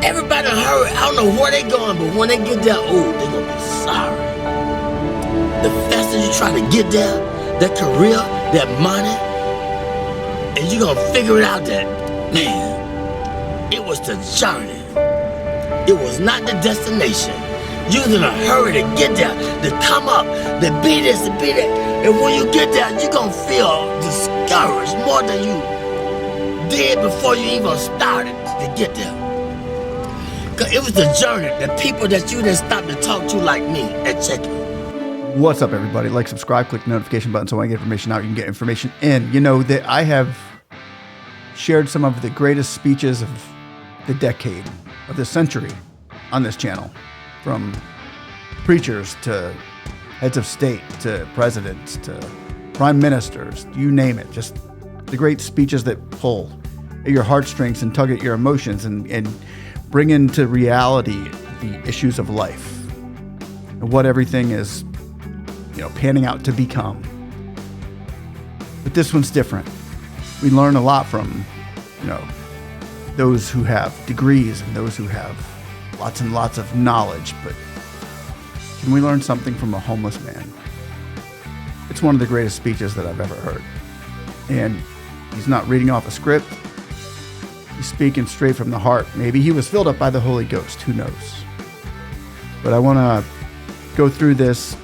Everybody in a hurry. I don't know where they going, but when they get there, oh, they're going to be sorry. The faster you try to get there, that career, that money, and you're going to figure it out that, man, it was the journey. It was not the destination. You was in a hurry to get there, to come up, to be this, to be that. And when you get there, you're going to feel discouraged more than you did before you even started to get there. Because it was the journey, the people that you didn't stop to talk to like me at checkout. What's up, everybody? Like, subscribe, click the notification button so when I get information out, you can get information in. You know that I have shared some of the greatest speeches of the decade, of the century on this channel. From preachers to heads of state to presidents to prime ministers, you name it. Just the great speeches that pull at your heartstrings and tug at your emotions and bring into reality the issues of life and what everything is, panning out to become. But this one's different. We learn a lot from, those who have degrees and those who have lots and lots of knowledge, but can we learn something from a homeless man? It's one of the greatest speeches that I've ever heard. And he's not reading off a script. He's speaking straight from the heart. Maybe he was filled up by the Holy Ghost, who knows? But I want to go through this.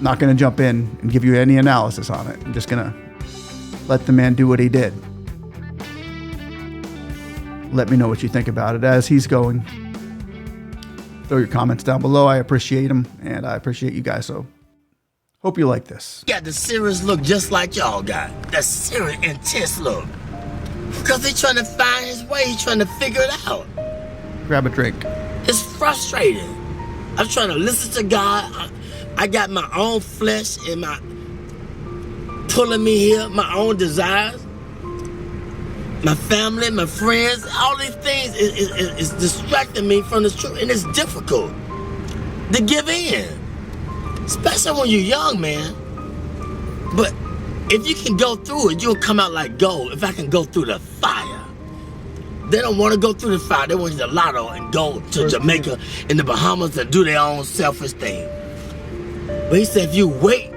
Not going to jump in and give you any analysis on it. I'm just going to let the man do what he did. Let me know what you think about it as he's going. Throw your comments down below. I appreciate them, and I appreciate you guys, so hope you like this. Got the serious look just like y'all got. That serious, intense look. Because he's trying to find his way. He's trying to figure it out. Grab a drink. It's frustrating. I'm trying to listen to God. I got my own flesh and my pulling me here, my own desires. My family, my friends, all these things is distracting me from the truth, and it's difficult to give in, especially when you're young, man. But if you can go through it, you'll come out like gold. If I can go through the fire. They don't want to go through the fire. They want you to lotto and go to Jamaica and the Bahamas and do their own selfish thing. But he said, if you wait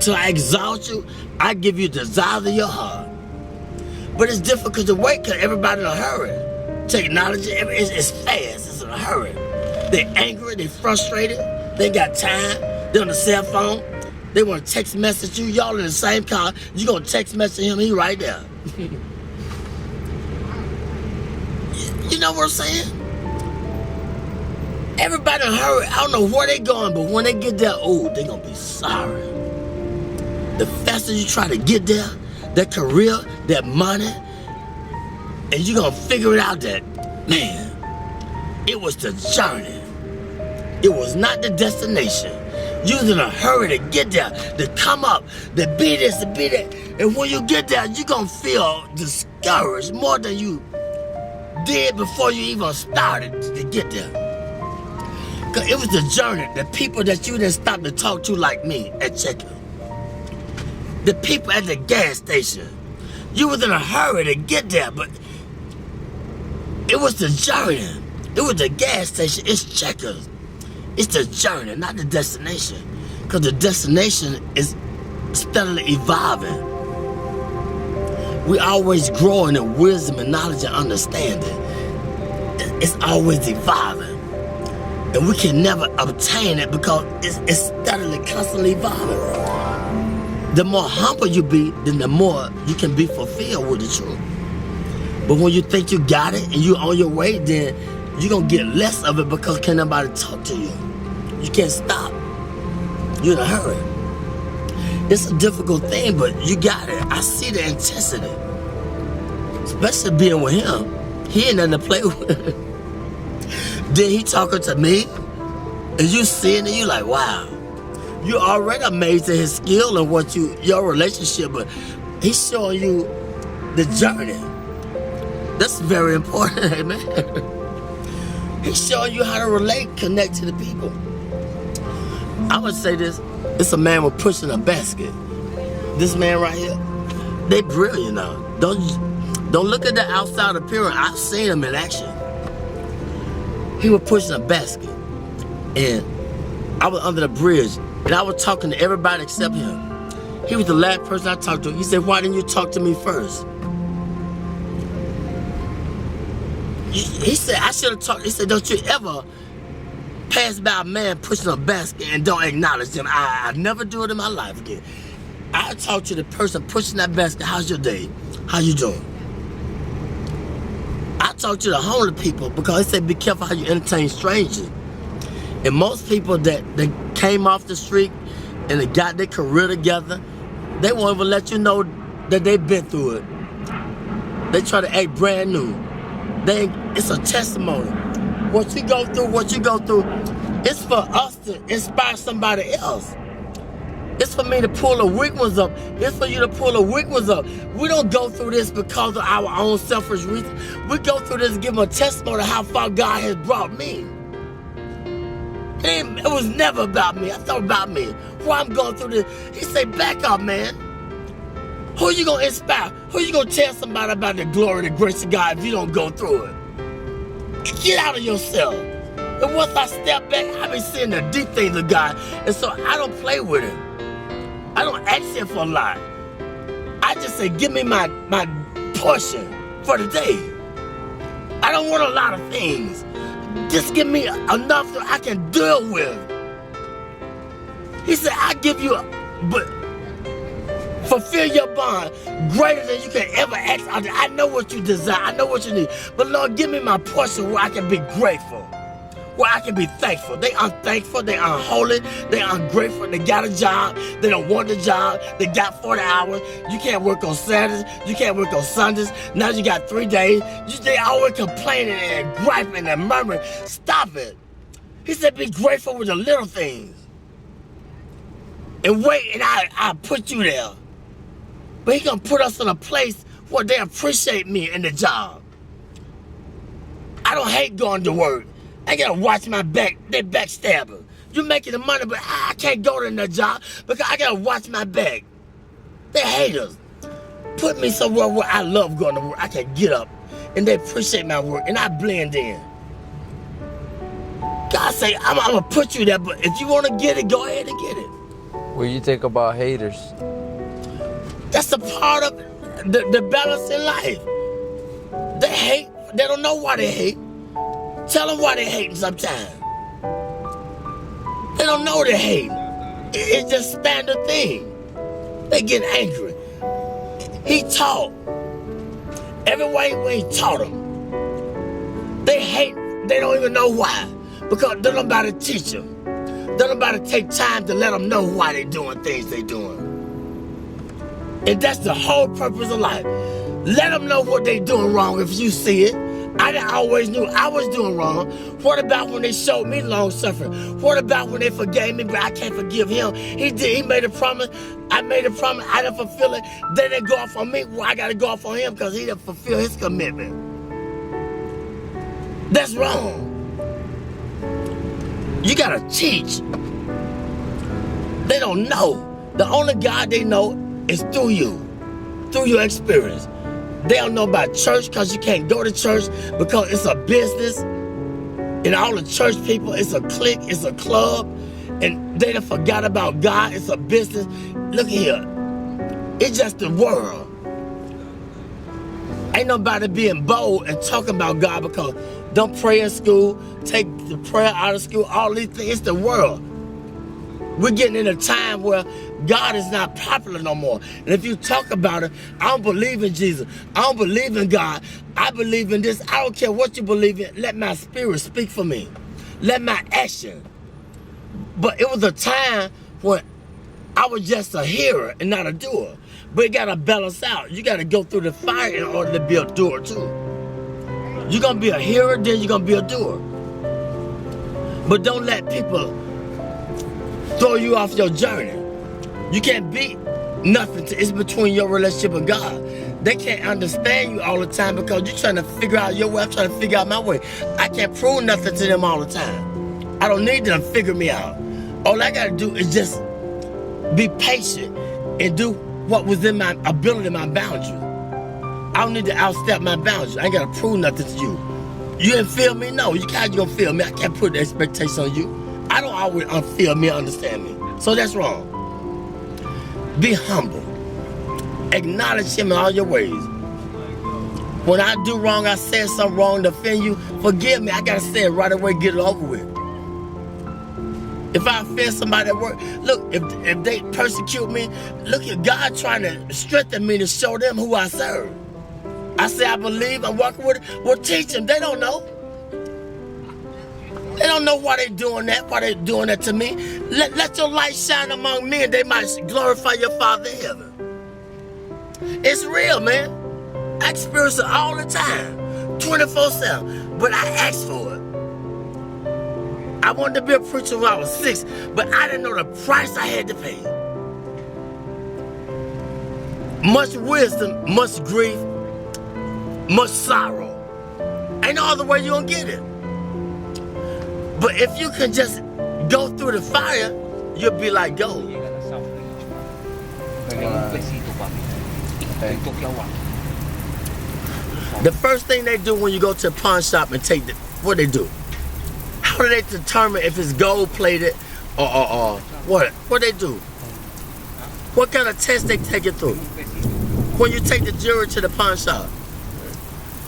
till I exalt you, I give you the desires of your heart. But it's difficult to wait because everybody in a hurry. Technology, it's fast, it's in a hurry. They're angry, they're frustrated, they ain't got time, they're on the cell phone, they want to text message you, y'all in the same car, you gonna text message him, he right there. You know what I'm saying? Everybody in a hurry, I don't know where they going, but when they get there, oh, they gonna be sorry. The faster you try to get there, that career, that money, and you're going to figure it out that, man, it was the journey. It was not the destination. You was in a hurry to get there, to come up, to be this, to be that. And when you get there, you're going to feel discouraged more than you did before you even started to get there. Because it was the journey, the people that you didn't stop to talk to like me at checkout. The people at the gas station. You was in a hurry to get there, but it was the journey. It was the gas station. It's checkers. It's the journey, not the destination. Because the destination is steadily evolving. We always growing in wisdom and knowledge and understanding. It's always evolving. And we can never obtain it because it's steadily, constantly evolving. The more humble you be, then the more you can be fulfilled with the truth. But when you think you got it and you're on your way, then you're going to get less of it because can't nobody talk to you. You can't stop. You're in a hurry. It's a difficult thing, but you got it. I see the intensity. Especially being with him. He ain't nothing to play with. Then he talking to me, and you seeing it, you like, wow. You're already amazed at his skill and your relationship, but he's showing you the journey. That's very important, amen. He's showing you how to relate, connect to the people. I would say this, it's a man with pushing a basket. This man right here, they brilliant now. Don't Don't look at the outside appearance. I've seen him in action. He was pushing a basket, and I was under the bridge, and I was talking to everybody except him. He was the last person I talked to. He said, "Why didn't you talk to me first?" He said, "I should have talked." He said, "Don't you ever pass by a man pushing a basket and don't acknowledge him." I never do it in my life again. I talk to the person pushing that basket. "How's your day? How you doing?" I talk to the homeless people because they say, "Be careful how you entertain strangers." And most people that came off the street and they got their career together, they won't even let you know that they've been through it. They try to act brand new. It's a testimony. What you go through, it's for us to inspire somebody else. It's for me to pull the weak ones up. It's for you to pull the weak ones up. We don't go through this because of our own selfish reasons. We go through this to give them a testimony of how far God has brought me. It was never about me. I thought about me. Why I'm going through this. He said, "Back up, man. Who you going to inspire? Who you going to tell somebody about the glory and the grace of God if you don't go through it? Get out of yourself." And once I step back, I've been seeing the deep things of God. And so I don't play with him. I don't ask him for a lot. I just say, "Give me my portion for the day." I don't want a lot of things. Just give me enough that I can deal with. He said, "I give you, but fulfill your bond greater than you can ever ask." I know what you desire. I know what you need. But Lord, give me my portion where I can be grateful, where I can be thankful. They unthankful. They unholy. They ungrateful. They got a job. They don't want the job. They got 40 hours. You can't work on Saturdays. You can't work on Sundays. Now you got 3 days. They always complaining and griping and murmuring. Stop it. He said, "Be grateful with the little things. And wait, and I put you there." But he gonna put us in a place where they appreciate me in the job. I don't hate going to work. I gotta watch my back. They backstabbers. You making the money, but I can't go to that job because I gotta watch my back. They haters. Put me somewhere where I love going to work. I can get up and they appreciate my work and I blend in. God say, I'm gonna put you there, but if you wanna get it, go ahead and get it. What do you think about haters? That's a part of the balance in life. They hate. They don't know why they hate. Tell them why they hating sometimes. They don't know they hating. It's just standard thing. They get angry. He taught. Every way when he taught them. They hate. They don't even know why. Because they don't nobody teach them. They don't nobody take time to let them know why they doing things they doing. And that's the whole purpose of life. Let them know what they doing wrong if you see it. I always knew I was doing wrong. What about when they showed me long suffering? What about when they forgave me, but I can't forgive him? He did. He made a promise. I made a promise. I didn't fulfill it. They didn't go off on me. Well, I got to go off on him because he didn't fulfill his commitment. That's wrong. You got to teach. They don't know. The only God they know is through you, through your experience. They don't know about church because you can't go to church because it's a business. And all the church people, it's a clique, it's a club. And they done forgot about God, it's a business. Look here, it's just the world. Ain't nobody being bold and talking about God because don't pray in school, take the prayer out of school, all these things, it's the world. We're getting in a time where God is not popular no more. And if you talk about it, I don't believe in Jesus. I don't believe in God. I believe in this. I don't care what you believe in. Let my spirit speak for me. Let my action. But it was a time when I was just a hearer and not a doer. But it got to balance out. You got to go through the fire in order to be a doer too. You're going to be a hearer, then you're going to be a doer. But don't let people throw you off your journey. You can't beat nothing. It's between your relationship and God. They can't understand you all the time because you're trying to figure out your way. I'm trying to figure out my way. I can't prove nothing to them all the time. I don't need them to figure me out. All I got to do is just be patient and do what was in my ability, my boundary. I don't need to outstep my boundaries. I ain't gotta prove nothing to you. You didn't feel me? No, you gonna feel me. I can't put the expectation on you. I don't always feel me, understand me. So that's wrong. Be humble. Acknowledge him in all your ways. When I do wrong, I said something wrong to offend you, forgive me. I gotta say it right away, get it over with. If I offend somebody at work, look, if they persecute me, look at God trying to strengthen me to show them who I serve. I say I believe, I'm working with it. Well, teach them. They don't know. They don't know why they're doing that to me. Let your light shine among men. They might glorify your Father in heaven. It's real, man. I experience it all the time, 24/7. But I asked for it. I wanted to be a preacher when I was 6, but I didn't know the price I had to pay. Much wisdom, much grief, much sorrow. Ain't no other way you gonna get it. But if you can just go through the fire, you'll be like gold. The first thing they do when you go to a pawn shop and take what they do? How do they determine if it's gold plated or what? What they do? What kind of test they take it through? When you take the jewelry to the pawn shop,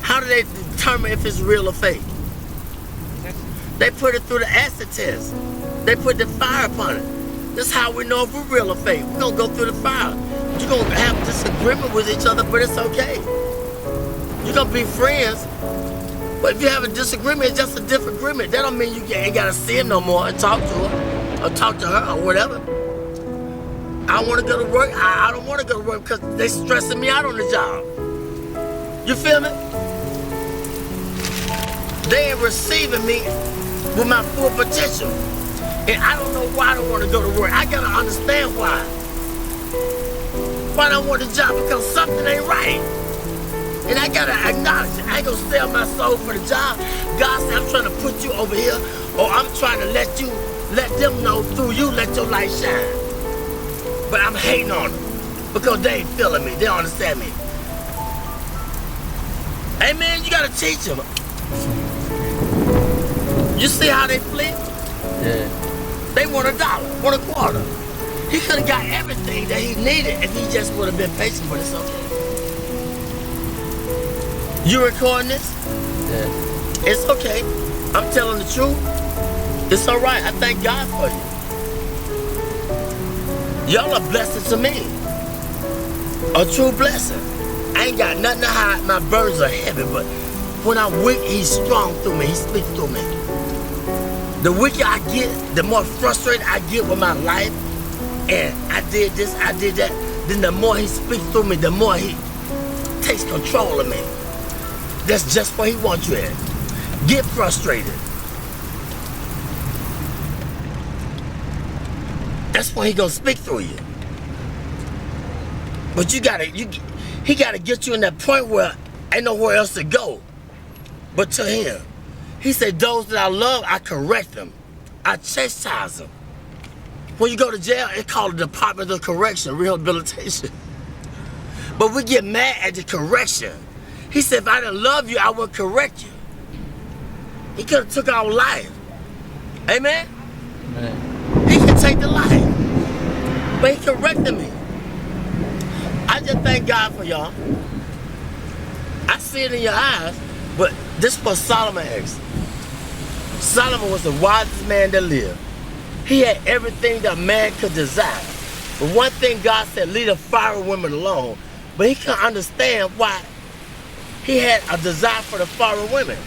how do they determine if it's real or fake? They put it through the acid test. They put the fire upon it. That's how we know if we're real or fake. We're gonna go through the fire. You're gonna have disagreement with each other, but it's okay. You're gonna be friends, but if you have a disagreement, it's just a different agreement. That don't mean you ain't gotta see him no more and talk to her or talk to her or whatever. I want to go to work. I don't want to go to work because they stressing me out on the job. You feel me? They ain't receiving me with my full potential. And I don't know why I don't want to go to work. I gotta understand why. Why I don't want the job? Because something ain't right. And I gotta acknowledge it. I ain't gonna sell my soul for the job. God said, I'm trying to put you over here, or I'm trying to let them know through you, let your light shine. But I'm hating on them because they ain't feeling me. They don't understand me. Hey man, you gotta teach them. You see how they flip? Yeah. They want $1, want a quarter. He could have got everything that he needed if he just would have been patient, but it's okay. You recording this? Yeah. It's okay. I'm telling the truth. It's all right. I thank God for you. Y'all are blessings to me. A true blessing. I ain't got nothing to hide. My burdens are heavy, but when I'm weak, he's strong through me. He speaks through me. The weaker I get, the more frustrated I get with my life, and I did this, I did that, then the more he speaks through me, the more he takes control of me. That's just where he wants you at. Get frustrated. That's when he gonna speak through you. But he gotta get you in that point where ain't nowhere else to go but to him. He said, those that I love, I correct them. I chastise them. When you go to jail, it's called the Department of Correction, Rehabilitation. But we get mad at the correction. He said, if I didn't love you, I would correct you. He could have took our life. Amen? Amen. He can take the life. But he corrected me. I just thank God for y'all. I see it in your eyes, but this was Solomon asked. Solomon was the wisest man that lived. He had everything that man could desire. But one thing God said, leave the foreign women alone. But he couldn't understand why he had a desire for the foreign women.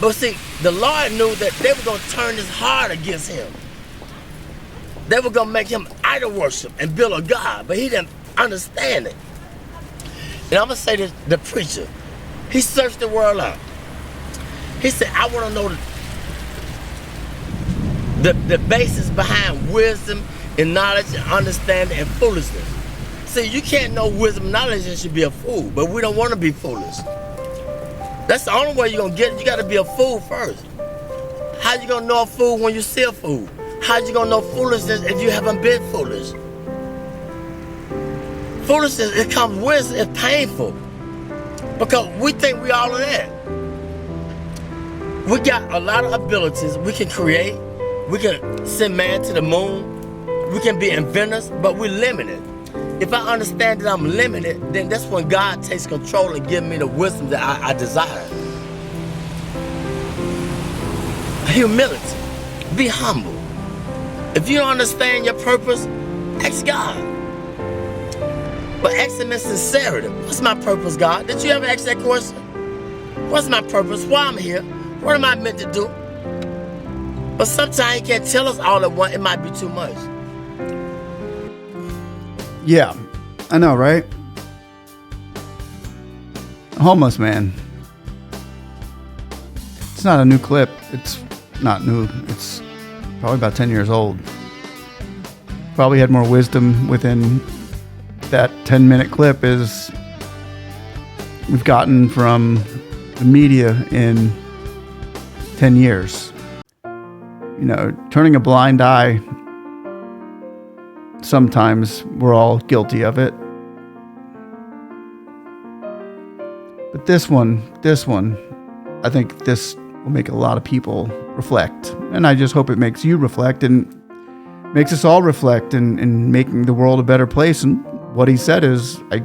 But see, the Lord knew that they were going to turn his heart against him. They were going to make him idol worship and build a God. But he didn't understand it. And I'm going to say this, the preacher, he searched the world out. He said, I want to know the basis behind wisdom and knowledge and understanding and foolishness. See, you can't know wisdom and knowledge and should be a fool, but we don't want to be foolish. That's the only way you're going to get it. You got to be a fool first. How you going to know a fool when you see a fool? How you going to know foolishness if you haven't been foolish? Foolishness, it comes with, it's painful. Because we think we all of that. We got a lot of abilities. We can create. We can send man to the moon. We can be inventors, but we're limited. If I understand that I'm limited, then that's when God takes control and gives me the wisdom that I desire. Humility. Be humble. If you don't understand your purpose, ask God. But ask him in sincerity. What's my purpose, God? Did you ever ask that question? What's my purpose? Why I'm here? What am I meant to do? But sometimes he can't tell us all at once. It might be too much. Yeah, I know, right? Homeless man. It's not a new clip. It's not new. It's probably about 10 years old. Probably had more wisdom within that 10-minute clip as we've gotten from the media in 10 years. You know, turning a blind eye, sometimes we're all guilty of it. But this one, I think this will make a lot of people reflect. And I just hope it makes you reflect and makes us all reflect in making the world a better place. And what he said is, it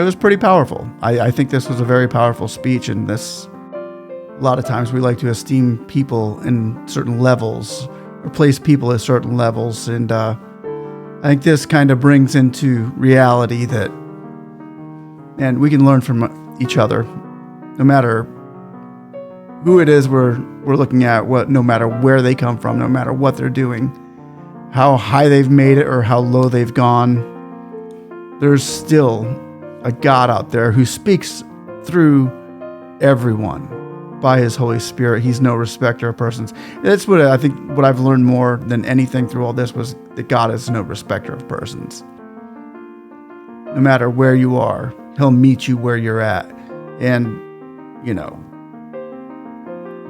was pretty powerful. I think this was a very powerful speech, and this, a lot of times we like to esteem people in certain levels or place people at certain levels. And I think this kind of brings into reality that, and we can learn from each other, no matter who it is we're looking at, no matter where they come from, no matter what they're doing, how high they've made it or how low they've gone. There's still a God out there who speaks through everyone by his Holy Spirit. He's no respecter of persons. That's what I think, what I've learned more than anything through all this was that God is no respecter of persons. No matter where you are, he'll meet you where you're at. And, you know,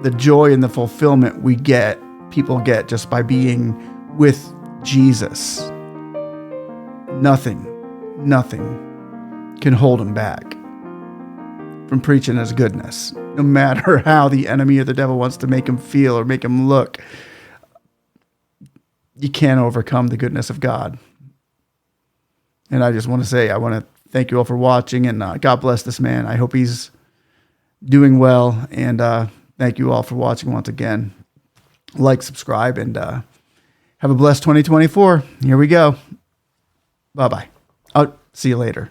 the joy and the fulfillment people get just by being with Jesus. Nothing can hold him back from preaching his goodness. No matter how the enemy or the devil wants to make him feel or make him look, you can't overcome the goodness of God. And I just want to say, I want to thank you all for watching, and God bless this man. I hope he's doing well, and thank you all for watching once again. Like, subscribe, and have a blessed 2024. Here we go. Bye-bye. I'll see you later.